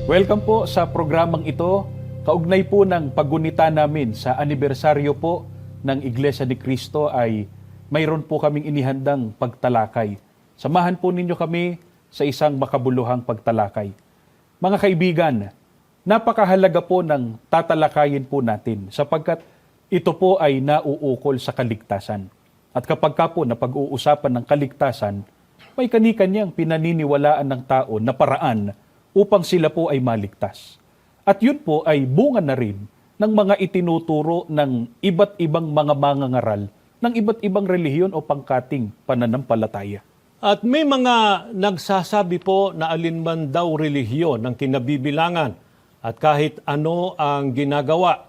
Welcome po sa programang ito. Kaugnay po ng paggunita namin sa anibersaryo po ng Iglesia ni Cristo ay mayroon po kaming inihandang pagtalakay. Samahan po ninyo kami sa isang makabuluhang pagtalakay. Mga kaibigan, napakahalaga po ng tatalakayin po natin sapagkat ito po ay nauukol sa kaligtasan. At kapag ka po napag-uusapan ng kaligtasan, may kani-kanyang pinaniniwalaan ng tao na paraan upang sila po ay maligtas. At yun po ay bunga na rin ng mga itinuturo ng iba't ibang mga mangangaral ng iba't ibang relihiyon o pangkating pananampalataya. At may mga nagsasabi po na alinman daw relihiyon ng kinabibilangan at kahit ano ang ginagawa.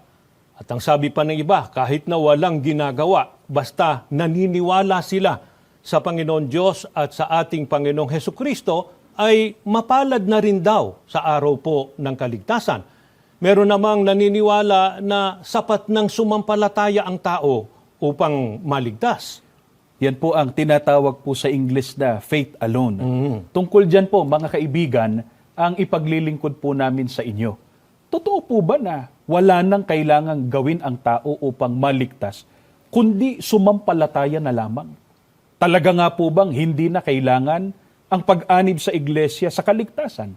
At ang sabi pa ng iba, kahit na walang ginagawa, basta naniniwala sila sa Panginoon Diyos at sa ating Panginoong Hesukristo, ay mapalad na rin daw sa araw po ng kaligtasan. Meron namang naniniwala na sapat ng sumampalataya ang tao upang maligtas. Yan po ang tinatawag po sa English na faith alone. Tungkol dyan po, mga kaibigan, ang ipaglilingkod po namin sa inyo. Totoo po ba na wala nang kailangang gawin ang tao upang maligtas, kundi sumampalataya na lamang? Talaga nga po bang hindi na kailangan ang pag-anib sa iglesia sa kaligtasan?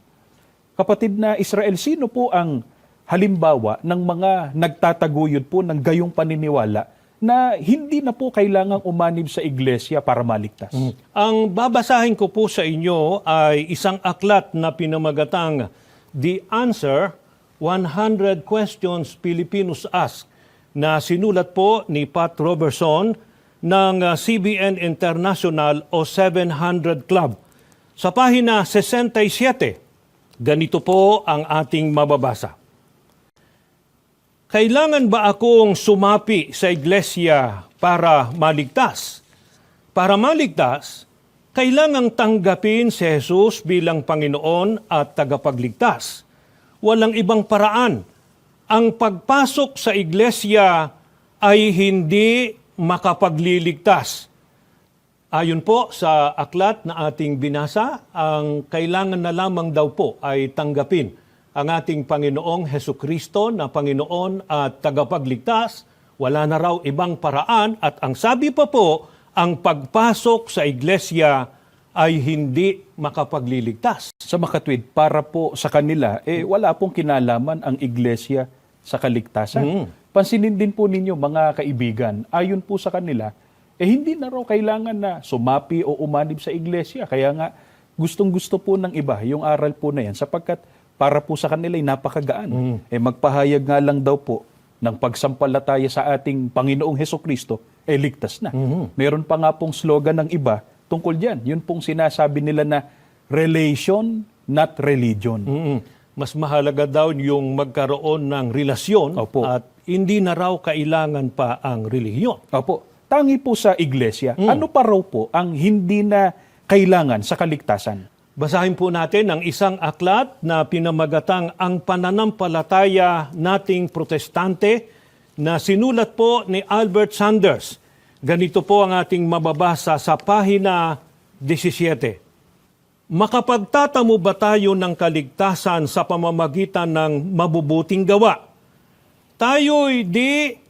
Kapatid na Israel, sino po ang halimbawa ng mga nagtataguyod po ng gayong paniniwala na hindi na po kailangang umanib sa iglesia para maligtas? Ang babasahin ko po sa inyo ay isang aklat na pinamagatang The Answer, 100 Questions Filipinos Ask, na sinulat po ni Pat Robertson ng CBN International o 700 Club. Sa pahina 67, ganito po ang ating mababasa. Kailangan ba akong sumapi sa iglesia para maligtas? Para maligtas, kailangang tanggapin si Jesus bilang Panginoon at tagapagligtas. Walang ibang paraan. Ang pagpasok sa iglesia ay hindi makapagliligtas. Ayon po sa aklat na ating binasa, ang kailangan na lamang daw po ay tanggapin ang ating Panginoong Hesukristo na Panginoon at tagapagligtas. Wala na raw ibang paraan at ang sabi pa po, ang pagpasok sa iglesia ay hindi makapagliligtas. Sa makatwid, para po sa kanila, wala pong kinalaman ang iglesia sa kaligtasan. Pansinin din po ninyo mga kaibigan, ayon po sa kanila, hindi na raw kailangan na sumapi o umanib sa iglesia. Kaya nga, gustong-gusto po ng iba yung aral po na yan sapagkat para po sa kanila ay napakagaan. Magpahayag nga lang daw po ng pagsampalataya sa ating Panginoong Hesukristo, ligtas na. Meron pa nga pong slogan ng iba tungkol dyan. Yun pong sinasabi nila na relation, not religion. Mas mahalaga daw yung magkaroon ng relasyon. Opo. At hindi na raw kailangan pa ang relihiyon. Opo. Tangi po sa iglesia, ano pa raw po ang hindi na kailangan sa kaligtasan? Basahin po natin ang isang aklat na pinamagatang Ang Pananampalataya Nating Protestante na sinulat po ni Albert Sanders. Ganito po ang ating mababasa sa pahina 17. Makapagtatamo ba tayo ng kaligtasan sa pamamagitan ng mabubuting gawa? Tayo'y di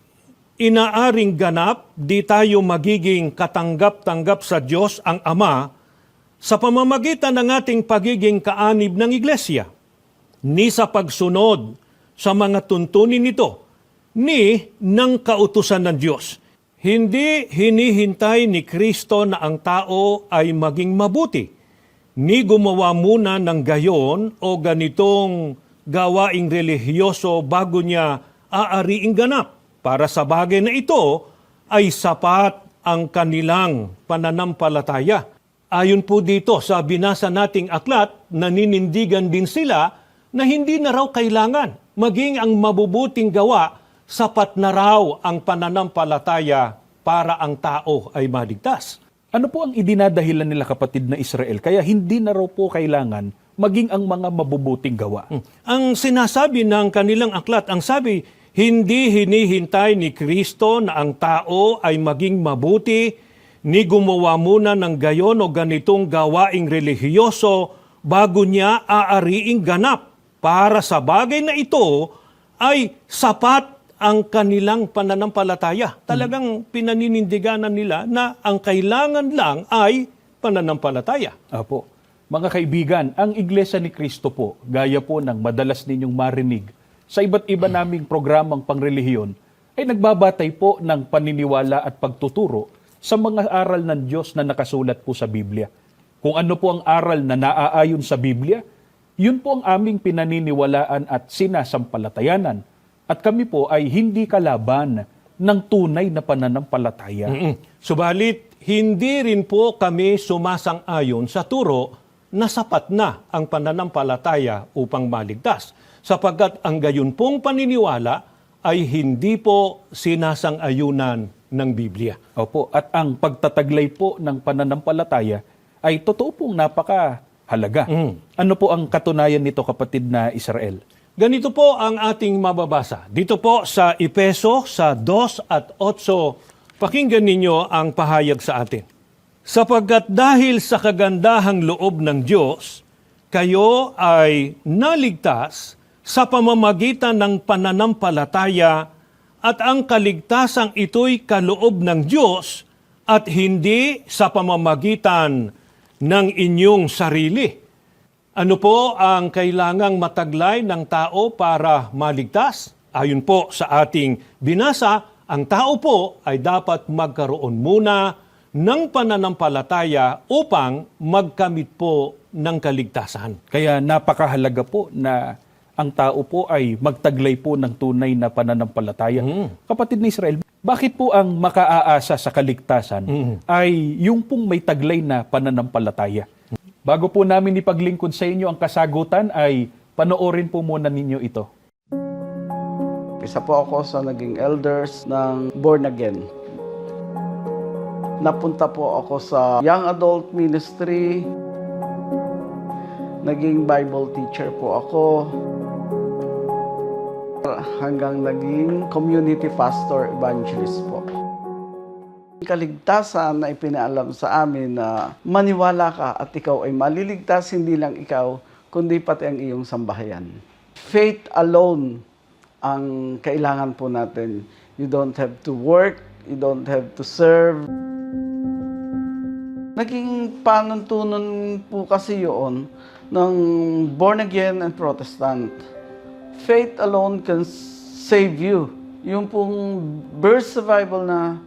inaaring ganap, di tayo magiging katanggap-tanggap sa Diyos ang Ama sa pamamagitan ng ating pagiging kaanib ng iglesia, ni sa pagsunod sa mga tuntunin nito, ni ng kautusan ng Diyos. Hindi hinihintay ni Kristo na ang tao ay maging mabuti, ni gumawa muna ng gayon o ganitong gawaing relihiyoso bago niya aariing ganap. Para sa bagay na ito ay sapat ang kanilang pananampalataya. Ayon po dito sa binasa nating aklat, naninindigan din sila na hindi na raw kailangan maging ang mabubuting gawa, sapat na raw ang pananampalataya para ang tao ay maligtas. Ano po ang idinadahilan nila kapatid na Israel? Kaya hindi na raw po kailangan maging ang mga mabubuting gawa. Ang sinasabi ng kanilang aklat, ang sabi, hindi hinihintay ni Kristo na ang tao ay maging mabuti, ni gumawa muna ng gayon o ganitong gawaing relihiyoso bago niya aariing ganap. para sa bagay na ito ay sapat ang kanilang pananampalataya. Talagang pinaninindiganan nila na ang kailangan lang ay pananampalataya. Apo. Mga kaibigan, ang Iglesia ni Cristo po, gaya po ng madalas ninyong marinig sa iba't iba naming programang pangrelihiyon, ay nagbabatay po ng paniniwala at pagtuturo sa mga aral ng Diyos na nakasulat po sa Biblia. Kung ano po ang aral na naaayon sa Biblia, yun po ang aming pinaniniwalaan at sinasampalatayanan. At kami po ay hindi kalaban ng tunay na pananampalataya. Subalit, hindi rin po kami sumasang-ayon sa turo na sapat na ang pananampalataya upang maligtas. Sapagkat ang gayon pong paniniwala ay hindi po sinasang-ayunan ng Biblia. Opo, at ang pagtataglay po ng pananampalataya ay totoo pong napakahalaga. Ano po ang katunayan nito, kapatid na Israel? Ganito po ang ating mababasa. Dito po sa Efeso, sa 2 at 8, pakinggan ninyo ang pahayag sa atin. Sapagkat dahil sa kagandahang loob ng Diyos, kayo ay naligtas sa pamamagitan ng pananampalataya at ang kaligtasang ito'y kaloob ng Diyos at hindi sa pamamagitan ng inyong sarili. Ano po ang kailangang mataglay ng tao para maligtas? Ayon po sa ating binasa, ang tao po ay dapat magkaroon muna ng pananampalataya upang magkamit po ng kaligtasan. Kaya napakahalaga po na ang tao po ay magtaglay po ng tunay na pananampalataya. Kapatid ni Israel, bakit po ang makaaasa sa kaligtasan ay yung pong may taglay na pananampalataya? Bago po namin ipaglingkod sa inyo ang kasagutan, ay panoorin po muna ninyo ito. Isa po ako sa naging elders ng Born Again. Napunta po ako sa Young Adult Ministry. Naging Bible teacher po ako. Hanggang naging community pastor evangelist po. Kaligtasan na ipinaalam sa amin na maniwala ka at ikaw ay maliligtas, hindi lang ikaw, kundi pati ang iyong sambahayan. Faith alone ang kailangan po natin. You don't have to work, you don't have to serve. Naging panuntunan po kasi yun ng born again and Protestant. Faith alone can save you. Yung pong verse sa Bible na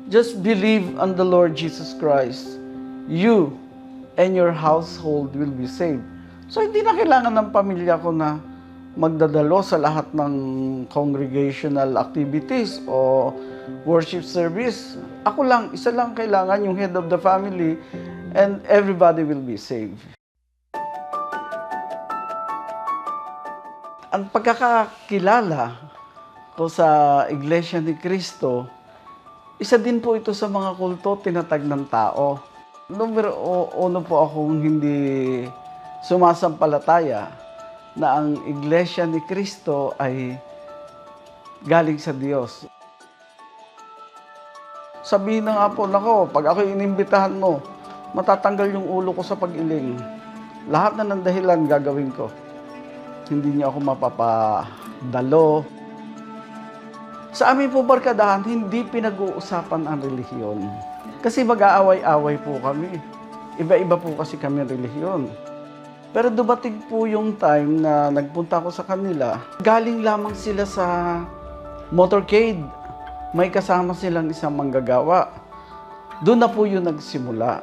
just believe on the Lord Jesus Christ, you and your household will be saved. So hindi na kailangan ng pamilya ko na magdadalo sa lahat ng congregational activities o worship service. Ako lang, isa lang kailangan, yung head of the family, and everybody will be saved. Ang pagkakakilala ko sa Iglesia ni Cristo, isa din po ito sa mga kulto tinatag ng tao. Numero uno po akong hindi sumasampalataya na ang Iglesia ni Cristo ay galing sa Diyos. Sabihin na nga po, nako, pag ako inimbitahan mo, matatanggal yung ulo ko sa pag-iling. Lahat na ng dahilan gagawin ko. Hindi niyo ako mapapadalo. Sa amin po barkadahan, hindi pinag-uusapan ang relihiyon. Kasi mag-aaway-away po kami. Iba-iba po kasi kami relihiyon. Pero dumating po yung time na nagpunta ko sa kanila, galing lamang sila sa motorcade. May kasama silang isang manggagawa. Doon na po yung nagsimula.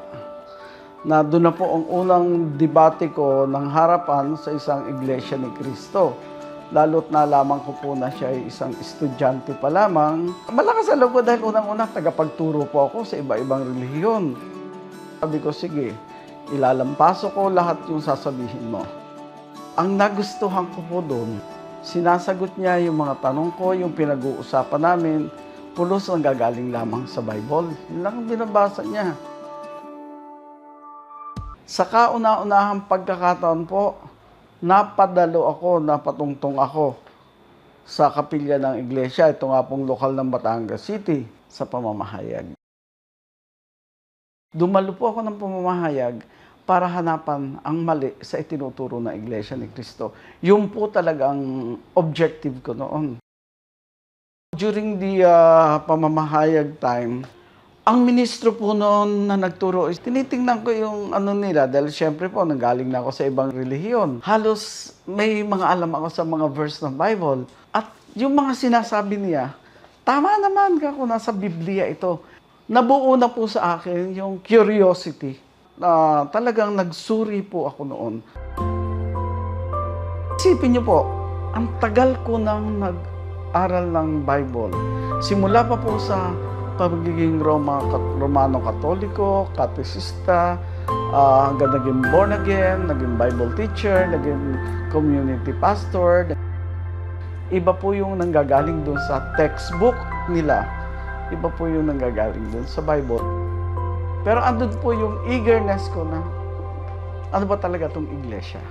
Na doon na po ang unang debate ko ng harapan sa isang Iglesia ni Cristo. Lalo't nalaman ko po na siya ay isang estudyante pa lamang. Malakas ang loob ko dahil unang-una tagapagturo po ako sa iba-ibang relihiyon. Sabi ko, sige, ilalampaso ko lahat yung sasabihin mo. Ang nagustuhan ko po doon, sinasagot niya yung mga tanong ko, yung pinag-uusapan namin, pulos ang gagaling lamang sa Bible. Yun lang ang binabasa niya. Sa kauna-unahang pagkakataon po, napadalo ako, napatungtong ako sa kapilya ng iglesia. Ito nga pong lokal ng Batangas City sa pamamahayag. Dumalo po ako ng pamamahayag. para hanapan ang mali sa itinuturo na Iglesia ni Cristo. Yun po talagang objective ko noon. During the pamamahayag time, ang ministro po noon na nagturo is tinitingnan ko yung ano nila dahil syempre po nanggaling na ako sa ibang relihiyon. Halos may mga alam ako sa mga verse ng Bible. At yung mga sinasabi niya, tama naman kako nasa Biblia ito. Nabuo na po sa akin yung curiosity na talagang nagsuri po ako noon. Isipin niyo po, ang tagal ko nang nag-aral ng Bible. Simula pa po sa pagiging Romano Katoliko, Katesista, hanggang naging born again, naging Bible teacher, naging community pastor. Iba po yung nanggagaling dun sa textbook nila. Iba po yung nanggagaling dun sa Bible. Pero andun po yung eagerness ko na ano ba talaga itong iglesia?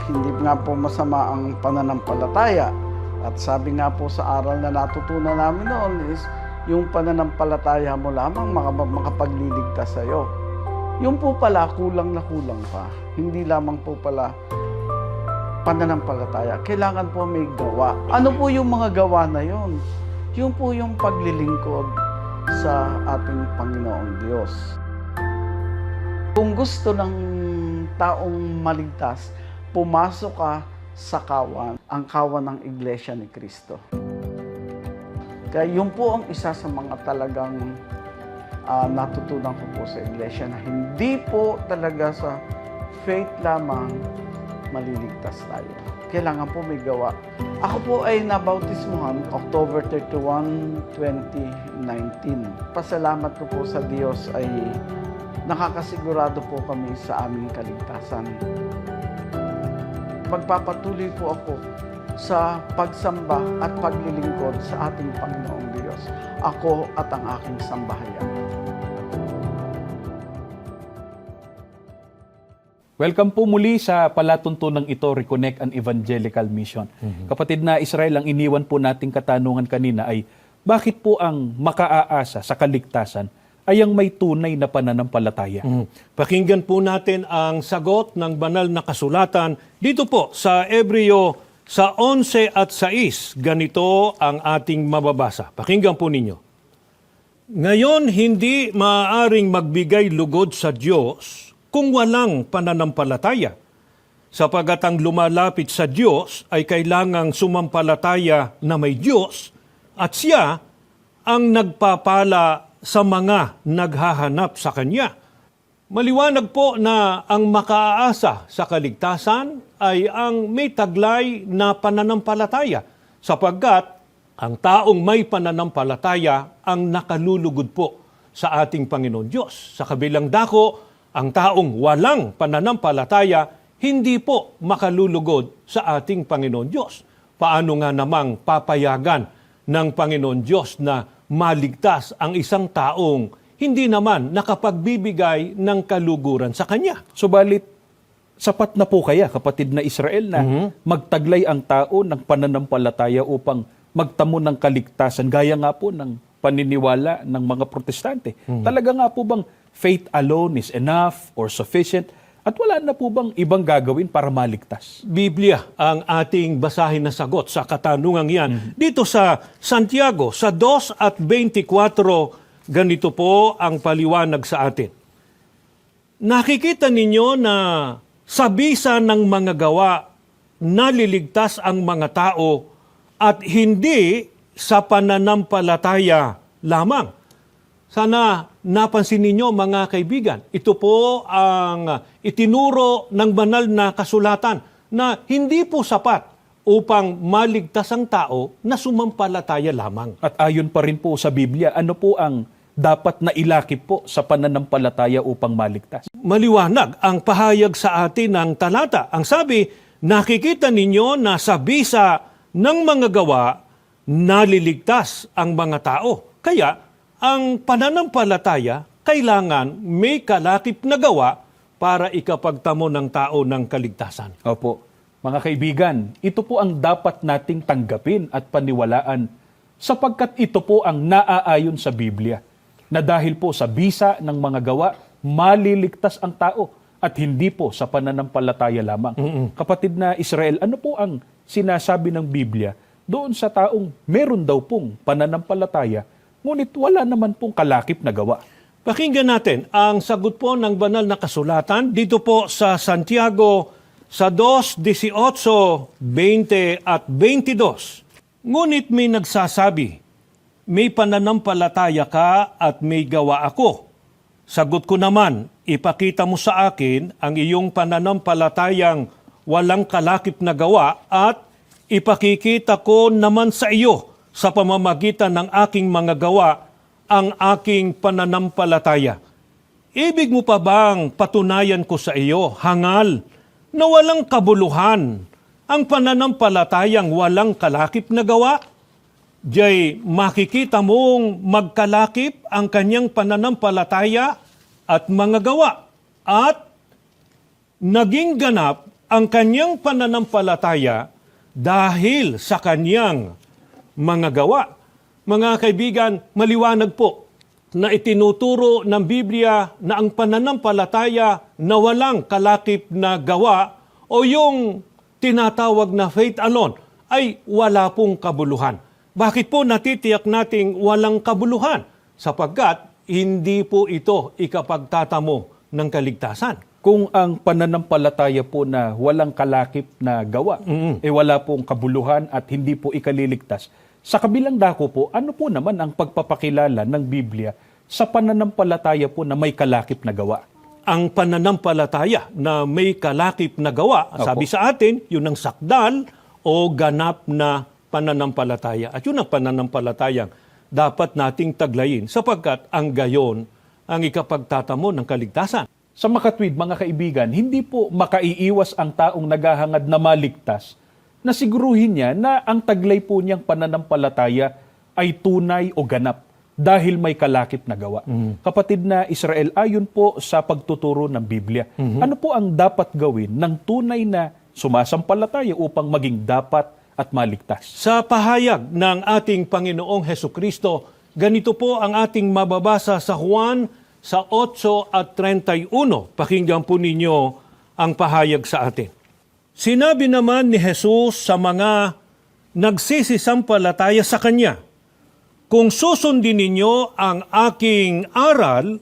Hindi nga po masama ang pananampalataya. At sabi nga po sa aral na natutunan namin noon is yung pananampalataya mo lamang makapagliligtas sa'yo. Yung po pala, kulang na kulang pa. Hindi lamang po pala pananampalataya. Kailangan po may gawa. Ano po yung mga gawa na yon? Yung po yung paglilingkod sa ating Panginoong Diyos. Kung gusto ng taong maligtas, pumasok ka sa kawan, ang kawan ng Iglesia ni Cristo. Kaya yun po ang isa sa mga talagang natutunan ko po sa Iglesia na hindi po talaga sa faith lamang maliligtas tayo. Kailangan po may gawa. Ako po ay nabautismuhan October 31, 2019. Pasalamat ko po sa Diyos ay nakakasigurado po kami sa aming kaligtasan. Magpapatuloy po ako sa pagsamba at paglilingkod sa ating Panginoong Diyos. Ako at ang aking sambahayan. Welcome po muli sa palatuntunang ito, Reconnect an Evangelical Mission. Kapatid na Israel, ang iniwan po nating katanungan kanina ay bakit po ang makaaasa sa kaligtasan ay ang may tunay na pananampalataya? Pakinggan po natin ang sagot ng banal na kasulatan dito po sa Hebreo sa 11 at 6. Ganito ang ating mababasa. Pakinggan po ninyo. Ngayon, hindi maaaring magbigay lugod sa Diyos kung walang pananampalataya. Sapagat ang lumalapit sa Diyos ay kailangang sumampalataya na may Diyos at siya ang nagpapala sa mga naghahanap sa Kanya. Maliwanag po na ang makaaasa sa kaligtasan ay ang may taglay na pananampalataya sapagkat ang taong may pananampalataya ang nakalulugod po sa ating Panginoon Diyos. Sa kabilang dako, ang taong walang pananampalataya hindi po makalulugod sa ating Panginoon Diyos. Paano nga namang papayagan ng Panginoon Diyos na maligtas ang isang taong hindi naman nakapagbibigay ng kaluguran sa Kanya? Subalit, sapat na po kaya, kapatid na Israel, na magtaglay ang tao ng pananampalataya upang magtamo ng kaligtasan, gaya nga po ng paniniwala ng mga protestante? Talaga nga po bang faith alone is enough or sufficient? At wala na po bang ibang gagawin para maligtas? Biblia ang ating basahin na sagot sa katanungang yan. Dito sa Santiago, sa 2 at 24, ganito po ang paliwanag sa atin. Nakikita ninyo na sa bisa ng mga gawa, naliligtas ang mga tao at hindi sa pananampalataya lamang. Sana napansin ninyo mga kaibigan, ito po ang itinuro ng banal na kasulatan na hindi po sapat upang maligtas ang tao na sumampalataya lamang. At ayon pa rin po sa Biblia, ano po ang dapat na ilakip po sa pananampalataya upang maligtas? Maliwanag ang pahayag sa atin ng talata. Ang sabi, nakikita ninyo na sa bisa ng mga gawa, naliligtas ang mga tao. Kaya, ang pananampalataya, kailangan may kalakip na gawa para ikapagtamo ng tao ng kaligtasan. Opo. Mga kaibigan, ito po ang dapat nating tanggapin at paniwalaan sapagkat ito po ang naaayon sa Biblia na dahil po sa bisa ng mga gawa, maliligtas ang tao at hindi po sa pananampalataya lamang. Kapatid na Israel, ano po ang sinasabi ng Biblia doon sa taong meron daw pong pananampalataya, ngunit wala naman pong kalakip na gawa? Pakinggan natin ang sagot po ng banal na kasulatan dito po sa Santiago sa 2:18, 20 at 22. Ngunit may nagsasabi, may pananampalataya ka at may gawa ako. Sagot ko naman, ipakita mo sa akin ang iyong pananampalatayang walang kalakip na gawa at ipakikita ko naman sa iyo sa pamamagitan ng aking mga gawa ang aking pananampalataya. Ibig mo pa bang patunayan ko sa iyo, hangal, na walang kabuluhan ang pananampalatayang walang kalakip na gawa? Diyay makikita mong magkalakip ang kanyang pananampalataya at mga gawa at naging ganap ang kanyang pananampalataya dahil sa kanyang mga gawa. Mga kaibigan, maliwanag po na itinuturo ng Biblia na ang pananampalataya na walang kalakip na gawa o yung tinatawag na faith alone ay wala pong kabuluhan. Bakit po natitiyak nating walang kabuluhan? Sapagkat hindi po ito ikapagtatamo ng kaligtasan. Kung ang pananampalataya po na walang kalakip na gawa, wala pong kabuluhan at hindi po ikaliligtas, sa kabilang dako po, ano po naman ang pagpapakilala ng Biblia sa pananampalataya po na may kalakip na gawa? Ang pananampalataya na may kalakip na gawa, sabi sa atin, yun ang sakdal o ganap na pananampalataya. At yun ang pananampalatayang dapat nating taglayin sapagkat ang gayon ang ikapagtatamo ng kaligtasan. Sa makatwid, mga kaibigan, hindi po makaiiwas ang taong naghahangad na maligtas na siguruhin niya na ang taglay po niyang pananampalataya ay tunay o ganap dahil may kalakip na gawa. Kapatid na Israel, ayon po sa pagtuturo ng Biblia, ano po ang dapat gawin ng tunay na sumasampalataya upang maging dapat at maligtas? Sa pahayag ng ating Panginoong Hesukristo, ganito po ang ating mababasa sa Juan sa 8 at 31. Pakinggan po ninyo ang pahayag sa atin. Sinabi naman ni Jesus sa mga nagsisisampalataya sa Kanya, kung susundin ninyo ang aking aral,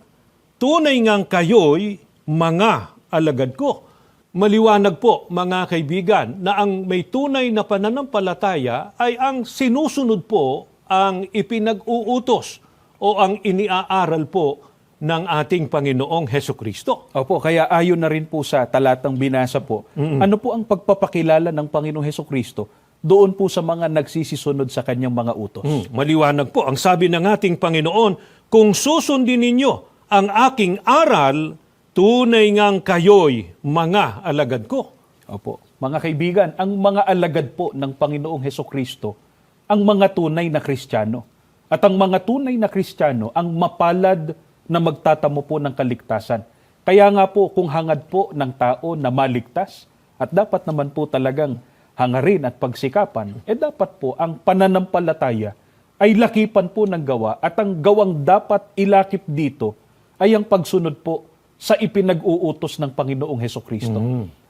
tunay ngang kayo'y mga alagad ko. Maliwanag po, mga kaibigan, na ang may tunay na pananampalataya ay ang sinusunod po ang ipinag-uutos o ang iniaaral po ng ating Panginoong Hesukristo. Opo, kaya ayon na rin po sa talatang binasa po, ano po ang pagpapakilala ng Panginoong Hesukristo doon po sa mga nagsisisunod sa kanyang mga utos? Maliwanag po, ang sabi ng ating Panginoon, kung susundin ninyo ang aking aral, tunay ngang kayo'y mga alagad ko. Opo. Mga kaibigan, ang mga alagad po ng Panginoong Hesukristo, ang mga tunay na Kristiyano. At ang mga tunay na Kristiyano, ang mapalad na magtatamo po ng kaligtasan. Kaya nga po, kung hangad po ng tao na maligtas, at dapat naman po talagang hangarin at pagsikapan, dapat po ang pananampalataya ay lakipan po ng gawa at ang gawang dapat ilakip dito ay ang pagsunod po sa ipinag-uutos ng Panginoong Hesukristo.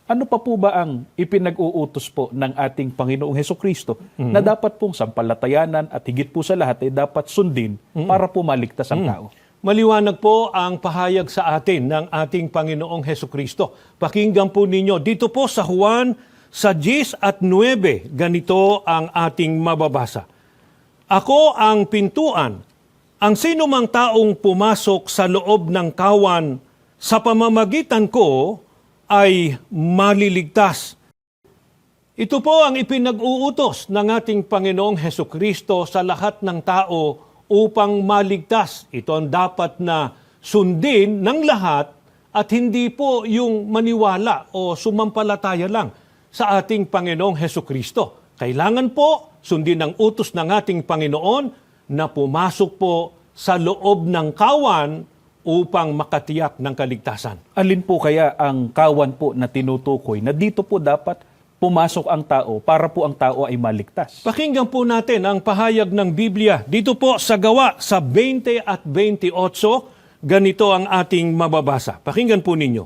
Ano pa po ba ang ipinag-uutos po ng ating Panginoong Hesukristo na dapat pong sampalatayanan at higit po sa lahat ay dapat sundin para po maligtas ang tao? Maliwanag po ang pahayag sa atin ng ating Panginoong Hesukristo. Pakinggan po ninyo, dito po sa Juan sa 10 at 9, ganito ang ating mababasa. Ako ang pintuan. Ang sino mang taong pumasok sa loob ng kawan sa pamamagitan ko ay maliligtas. Ito po ang ipinag-uutos ng ating Panginoong Hesukristo sa lahat ng tao upang maligtas. Ito ang dapat na sundin ng lahat at hindi po yung maniwala o sumampalataya lang sa ating Panginoong Hesukristo. Kailangan po sundin ang utos ng ating Panginoon na pumasok po sa loob ng kawan upang makatiyak ng kaligtasan. Alin po kaya ang kawan po na tinutukoy na dito po dapat pumasok ang tao para po ang tao ay maligtas? Pakinggan po natin ang pahayag ng Biblia dito po sa Gawa sa 20 at 28. ganito ang ating mababasa. Pakinggan po ninyo.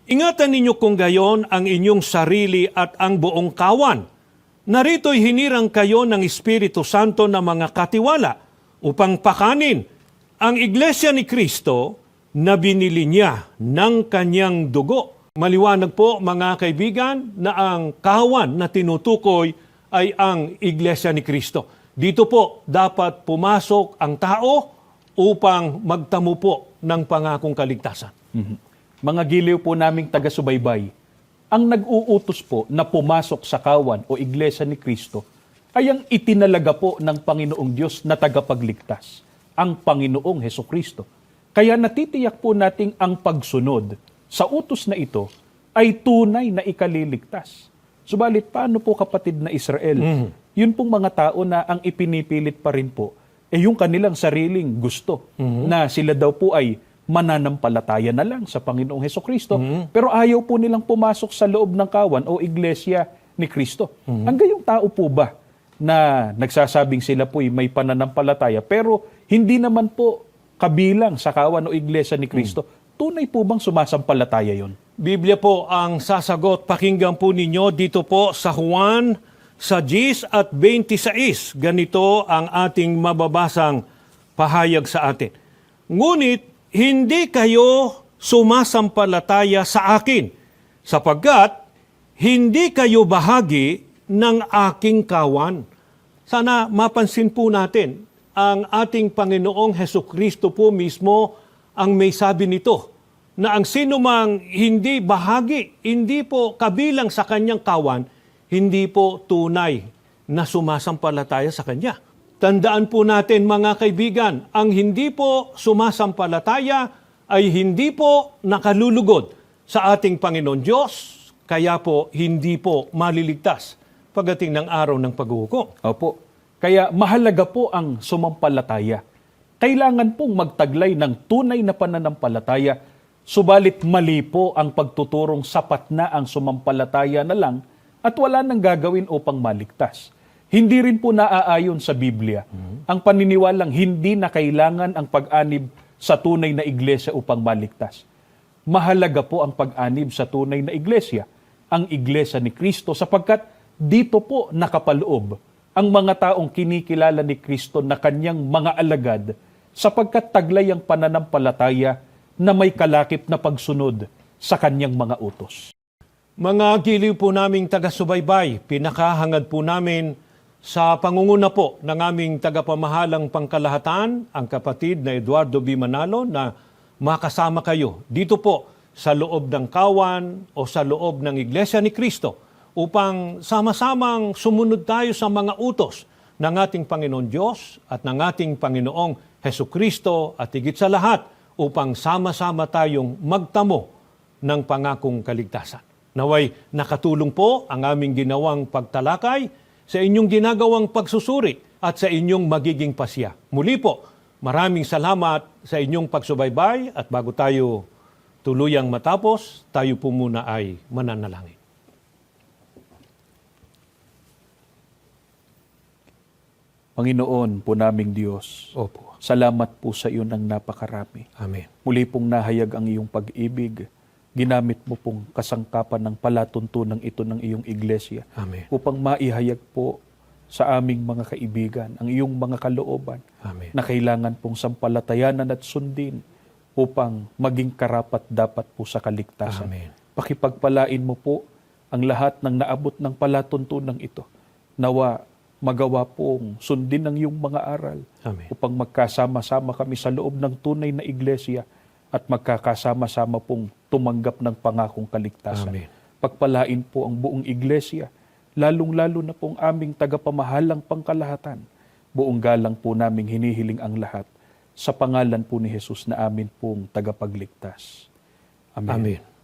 Ingatan ninyo kung gayon ang inyong sarili at ang buong kawan. Narito'y hinirang kayo ng Espiritu Santo na mga katiwala upang pakanin ang Iglesia ni Kristo na binili niya ng kanyang dugo. Maliwanag po mga kaibigan na ang kawan na tinutukoy ay ang Iglesia ni Kristo. Dito po dapat pumasok ang tao upang magtamo po ng pangakong kaligtasan. Mga giliw po naming taga-subaybay, ang nag-uutos po na pumasok sa kawan o Iglesia ni Kristo ay ang itinalaga po ng Panginoong Diyos na tagapagligtas, ang Panginoong Hesukristo. Kaya natitiyak po nating ang pagsunod sa utos na ito ay tunay na ikaliligtas. Subalit paano po kapatid na Israel? Yun pong mga tao na ang ipinipilit pa rin po yung kanilang sariling gusto na sila daw po ay mananampalataya na lang sa Panginoong Hesukristo, pero ayaw po nilang pumasok sa loob ng kawan o Iglesia ni Kristo. Ang gayong tao po ba na nagsasabing sila po ay may pananampalataya pero hindi naman po kabilang sa kawan o Iglesia ni Kristo, tunay po bang sumasampalataya yon? Biblia po ang sasagot. Pakinggan po ninyo dito po sa Juan sa 10 at 26. Ganito ang ating mababasang pahayag sa atin. Ngunit hindi kayo sumasampalataya sa akin, sapagkat hindi kayo bahagi ng aking kawan. Sana mapansin po natin, ang ating Panginoong Hesukristo po mismo ang may sabi nito, na ang sinumang hindi bahagi, hindi po kabilang sa kanyang kawan, hindi po tunay na sumasampalataya sa kanya. Tandaan po natin mga kaibigan, ang hindi po sumasampalataya ay hindi po nakalulugod sa ating Panginoon Diyos, kaya po hindi po maliligtas pagdating ng araw ng paghuhukom. Opo. Kaya mahalaga po ang sumampalataya. Kailangan pong magtaglay ng tunay na pananampalataya, subalit mali po ang pagtuturong sapat na ang sumampalataya na lang at wala nang gagawin upang maligtas. Hindi rin po naaayon sa Biblia ang paniniwalang hindi na kailangan ang pag-anib sa tunay na iglesia upang maligtas. Mahalaga po ang pag-anib sa tunay na iglesia, ang Iglesia ni Kristo, sapagkat dito po nakapaloob ang mga taong kinikilala ni Kristo na kanyang mga alagad, sapagkat taglay ang pananampalataya na may kalakip na pagsunod sa kanyang mga utos. Mga giliw po naming taga-subaybay, pinakahangad po namin sa pangunguna po ng aming tagapamahalang pangkalahatan, ang kapatid na Eduardo B. Manalo, na makasama kayo dito po sa loob ng kawan o sa loob ng Iglesia ni Kristo upang sama-samang sumunod tayo sa mga utos ng ating Panginoon Diyos at ng ating Panginoong Hesukristo at higit sa lahat upang sama-sama tayong magtamo ng pangakong kaligtasan. Naway nakatulong po ang aming ginawang pagtalakay sa inyong ginagawang pagsusuri at sa inyong magiging pasya. Muli po, maraming salamat sa inyong pagsubaybay at bago tayo tuluyang matapos, tayo po muna ay mananalangin. Panginoon po naming Diyos, Opo. salamat po sa iyo ng napakarami. Amen. Muli pong nahayag ang iyong pag-ibig. Ginamit mo pong kasangkapan ng palatuntunan ito ng iyong iglesia Amen. upang maihayag po sa aming mga kaibigan ang iyong mga kalooban Amen. na kailangan pong sampalatayanan at sundin upang maging karapat dapat po sa kaligtasan. Amen. Pakipagpalain mo po ang lahat ng naabot ng palatuntunan ito. Nawa magawa pong sundin ang iyong mga aral Amen. upang magkasama-sama kami sa loob ng tunay na iglesia at magkakasama-sama pong tumanggap ng pangakong kaligtasan. Amen. Pagpalain po ang buong iglesia, lalong-lalo na pong aming tagapamahalang pangkalahatan. Buong galang po naming hinihiling ang lahat sa pangalan po ni Jesus na amin pong tagapagligtas. Amen. Amen.